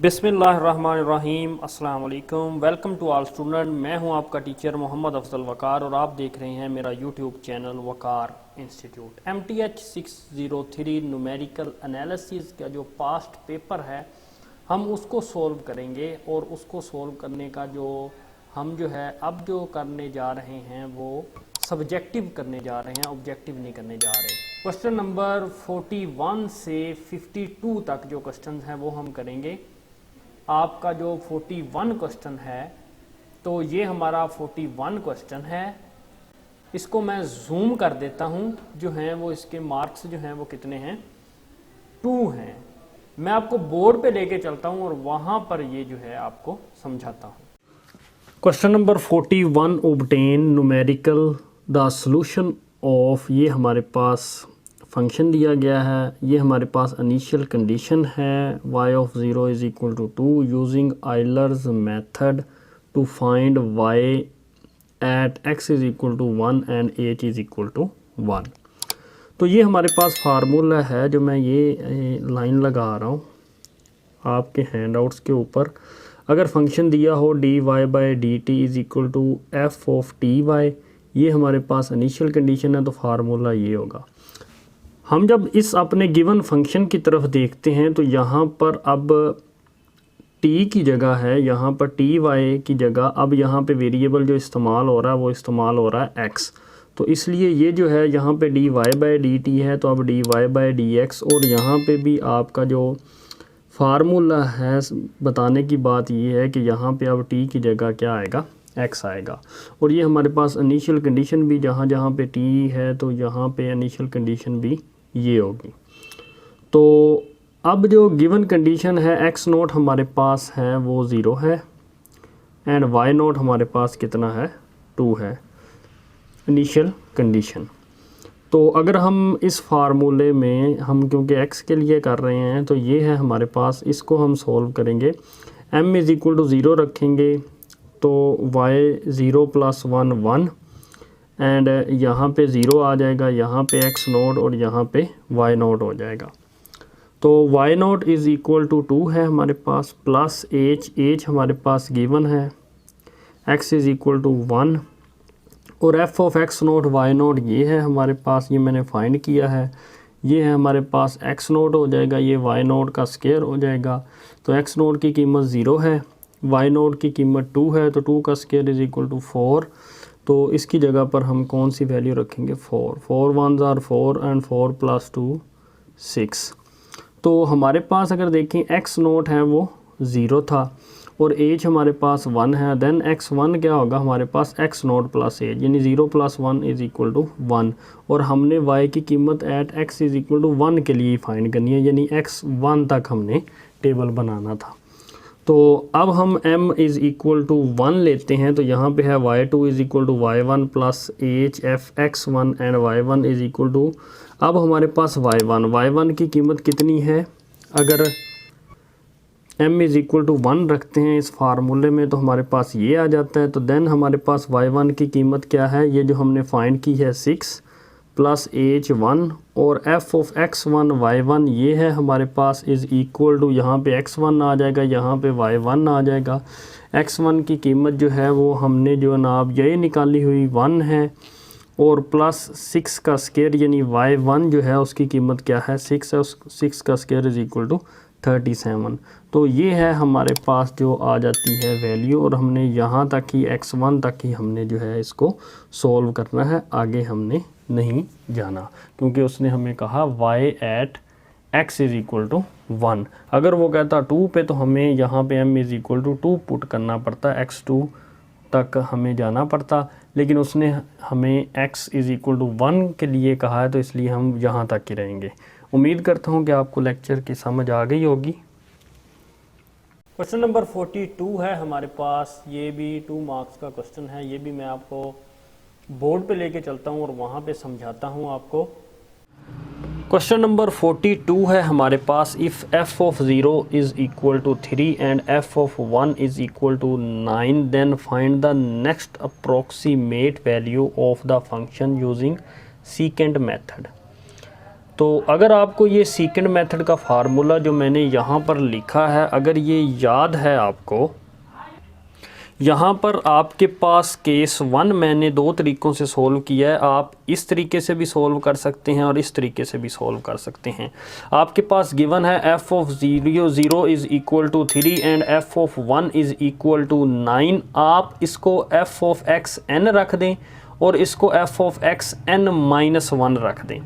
बिस्मिल्लाहिर्रहमानिर्रहीम अस्सलाम वालेकुम। Welcome to all student. मैं हूं आपका टीचर मोहम्मद अफजल वकार और आप देख रहे हैं मेरा यूट्यूब चैनल वकार इंस्टीट्यूट। MTH 603 न्यूमेरिकल एनालिसिस का जो पास्ट पेपर है हम उसको सोल्व करेंगे और उसको सोल्व करने का हम अब जो करने जा रहे हैं वो सब्जेक्टिव करने जा रहे हैं, ऑब्जेक्टिव नहीं करने जा रहे। क्वेश्चन नंबर 41 से 52 तक जो क्वेश्चन हैं वो हम करेंगे। आपका जो 41 क्वेश्चन है तो ये हमारा 41 क्वेश्चन है। इसको मैं जूम कर देता हूँ। जो हैं वो इसके मार्क्स जो हैं वो कितने हैं, 2 हैं। मैं आपको बोर्ड पे लेके चलता हूँ और वहाँ पर ये जो है आपको समझाता हूँ। Question number 41 obtain numerical the solution of, ये हमारे पास फंक्शन दिया गया है, ये हमारे पास इनिशियल कंडीशन है y of 0 is equal to 2 using Euler's method to find y at x is equal to 1 and h is equal to 1। तो ये हमारे पास फार्मूला है जो मैं ये लाइन लगा रहा हूँ आपके हैंडआउट्स के ऊपर। अगर फंक्शन दिया हो dy by d t is equal to f of t y, ये हमारे पास इनिशियल कंडीशन है, तो फार्मूला ये होगा। हम जब इस अपने गिवन फंक्शन की तरफ देखते हैं तो यहाँ पर अब t की जगह है, यहाँ पर टी वाई की जगह अब यहाँ पे वेरिएबल जो इस्तेमाल हो रहा है वो इस्तेमाल हो रहा है x। तो इसलिए ये जो है यहाँ पे dy बाई डी टी है, तो अब dy बाई डी एक्स। और यहाँ पे भी आपका जो फार्मूला है बताने की बात ये है कि यहाँ पे अब t की जगह क्या आएगा, x आएगा। और ये हमारे पास इनिशियल कंडीशन भी जहाँ जहाँ पे t है तो यहाँ पे इनिशियल कंडीशन भी ये होगी। तो अब जो गिवन कंडीशन है x नोट हमारे पास है वो 0 है एंड y नोट हमारे पास कितना है, 2 है इनिशियल कंडीशन। तो अगर हम इस फार्मूले में हम क्योंकि x के लिए कर रहे हैं तो ये है हमारे पास, इसको हम सोल्व करेंगे। m इज़ इक्वल टू 0 रखेंगे तो y 0 प्लस 1 1 एंड यहाँ पे 0 आ जाएगा, यहाँ पे x नोट और यहाँ पे y नोट हो जाएगा। तो y naught is equal to 2 है हमारे पास, प्लस h हमारे पास गिवन है, x इज़ इक्वल टू 1 और f of x naught y naught ये है हमारे पास, ये मैंने फाइंड किया है। ये है हमारे पास x नोट हो जाएगा, ये y नोट का स्क्वायर हो जाएगा। तो x नोट की कीमत 0 है, y नोट की कीमत 2 है, तो 2 का स्क्वायर इज़ इक्वल टू 4। तो इसकी जगह पर हम कौन सी वैल्यू रखेंगे, 4। 4 1s आर 4 एंड 4 प्लस 2 6। तो हमारे पास अगर देखें x नोट है वो 0 था और h हमारे पास 1 है, देन x1 क्या होगा हमारे पास, x नोट प्लस h, यानी 0 प्लस 1 इज़ इक्वल टू 1। और हमने y की कीमत at x is equal to 1 के लिए फाइंड करनी है, यानी x1 तक हमने टेबल बनाना था। तो अब हम m इज़ इक्वल टू 1 लेते हैं, तो यहाँ पे है y2 is equal to y1 plus h f x1 and y1 is equal to, अब हमारे पास y1 की कीमत कितनी है, अगर m इज़ इक्वल टू 1 रखते हैं इस फार्मूले में तो हमारे पास ये आ जाता है। तो देन हमारे पास y1 की कीमत क्या है, ये जो हमने फाइंड की है 6 प्लस h1 और f ऑफ x1 y1 ये है हमारे पास इज़ इक्वल टू, यहाँ पे x1 आ जाएगा, यहाँ पे y1 आ जाएगा। x1 की कीमत जो है वो हमने जो नाब ये निकाली हुई 1 है और प्लस 6 का स्क्वायर यानी y1 जो है उसकी कीमत क्या है, 6 है, 6 का स्क्वायर इज़ इक्वल टू 37। तो ये है हमारे पास जो आ जाती है वैल्यू, और हमने यहाँ तक ही x1 तक ही हमने जो है इसको सोल्व करना है, आगे हमने नहीं जाना क्योंकि उसने हमें कहा y at x is equal to 1। अगर वो कहता 2 पे तो हमें यहाँ पे m is equal to 2 put करना पड़ता, x2 तक हमें जाना पड़ता, लेकिन उसने हमें x इज़ इक्वल टू 1 के लिए कहा है तो इसलिए हम यहाँ तक ही रहेंगे। उम्मीद करता हूँ कि आपको लेक्चर की समझ आ गई होगी। क्वेश्चन नंबर 42 है हमारे पास, ये भी 2 मार्क्स का क्वेश्चन है। ये भी मैं आपको बोर्ड पे लेके चलता हूँ और वहाँ पे समझाता हूँ आपको। क्वेश्चन नंबर 42 है हमारे पास, if f of 0 is equal to 3 and f of 1 is equal to 9 then find the next approximate value of the function using secant method. तो अगर आपको ये सेकंड मेथड का फार्मूला जो मैंने यहाँ पर लिखा है अगर ये याद है आपको, यहाँ पर आपके पास केस 1 मैंने 2 तरीक़ों से सोल्व किया है। आप इस तरीके से भी सोल्व कर सकते हैं और इस तरीके से भी सोल्व कर सकते हैं। आपके पास गिवन है f of 0 is equal to 3 and f of 1 is equal to 9। आप इसको f ऑफ x n रख दें और इसको f of x n minus 1 रख दें।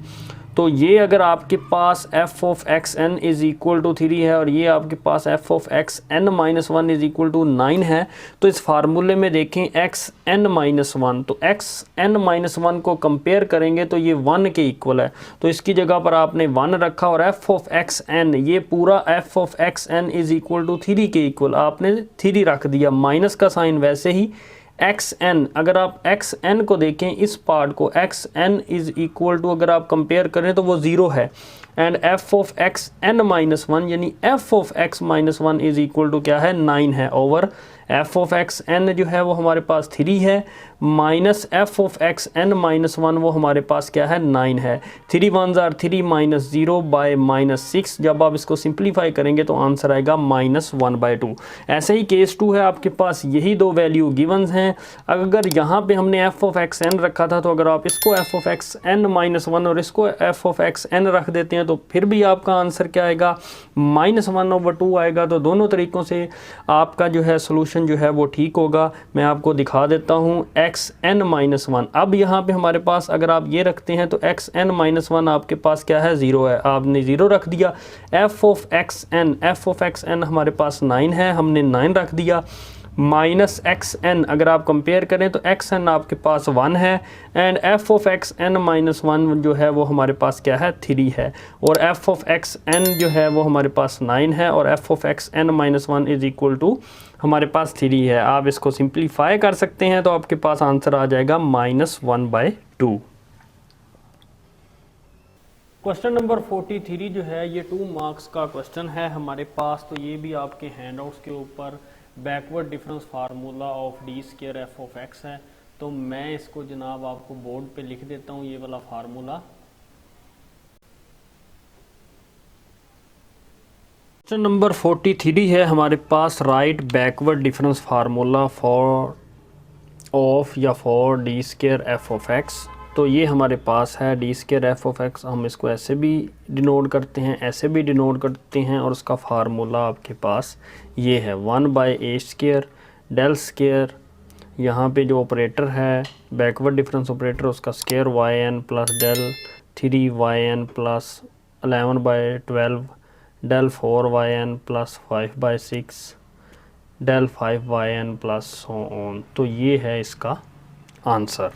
तो ये अगर आपके पास f of x n is equal to 3 है और ये आपके पास f of x n minus 1 is equal to 9 है, तो इस फार्मूले में देखें एक्स एन माइनस 1, तो एक्स एन माइनस 1 को कंपेयर करेंगे तो ये 1 के इक्वल है। तो इसकी जगह पर आपने 1 रखा और f ऑफ एक्स एन, ये पूरा f of x n is equal to 3 के इक्वल आपने 3 रख दिया। माइनस का साइन वैसे ही एक्स एन, अगर आप एक्स एन को देखें इस पार्ट को, x n is equal to अगर आप कंपेयर करें तो वो 0 है। And f of x n minus 1 यानी f of x minus 1 is equal to क्या है 9 है, over f of x n जो है वो हमारे पास 3 है minus f of x n minus 1 वो हमारे पास क्या है 9 है। 3 1s are 3 minus 0 bye minus 6। जब आप इसको सिंप्लीफाई करेंगे तो आंसर आएगा -1/2। ऐसे ही केस 2 है, आपके पास यही 2 वैल्यू गिवंस हैं। अगर यहाँ पे हमने f ऑफ एक्स एन रखा था तो अगर आप इसको f of x n minus 1 और इसको f ऑफ एक्स एन रख देते हैं तो फिर भी आपका आंसर क्या आएगा -1/2 आएगा। तो दोनों तरीक़ों से आपका जो है सोल्यूशन जो है वो ठीक होगा। मैं आपको दिखा देता हूँ एक्स एन माइनस 1। अब यहाँ पे हमारे पास अगर आप ये रखते हैं तो एक्स एन माइनस 1 आपके पास क्या है 0 है, आपने 0 रख दिया। f ऑफ एक्स एन हमारे पास 9 है, हमने 9 रख दिया। माइनस एक्स एन अगर आप कंपेयर करें तो एक्स एन आपके पास 1 है and f of x n minus 1 जो है वो हमारे पास क्या है 3 है, और f ऑफ एक्स एन जो है वो हमारे पास 9 है और f of x n minus 1 is equal to हमारे पास 3 है। आप इसको सिंप्लीफाई कर सकते हैं तो आपके पास आंसर आ जाएगा -1/2। क्वेश्चन नंबर 43 जो है ये 2 मार्क्स का क्वेश्चन है हमारे पास। तो ये भी आपके हैंडआउट्स के ऊपर backward difference formula of D square F of x है। तो मैं इसको जनाब आपको बोर्ड पे लिख देता हूँ ये वाला फार्मूला। क्वेश्चन नंबर 43 है हमारे पास, write backward difference formula for of या for D square F of X. तो ये हमारे पास है D square F of X, हम इसको ऐसे भी डिनोट करते हैं ऐसे भी डिनोट करते हैं और उसका फार्मूला आपके पास ये है 1/a² डेल स्क्वायर, यहाँ पे जो ऑपरेटर है बैकवर्ड डिफरेंस ऑपरेटर उसका square yn plus del 3yn plus 11/12 del 4yn plus 5/6 del 5yn plus so on. तो ये है इसका आंसर।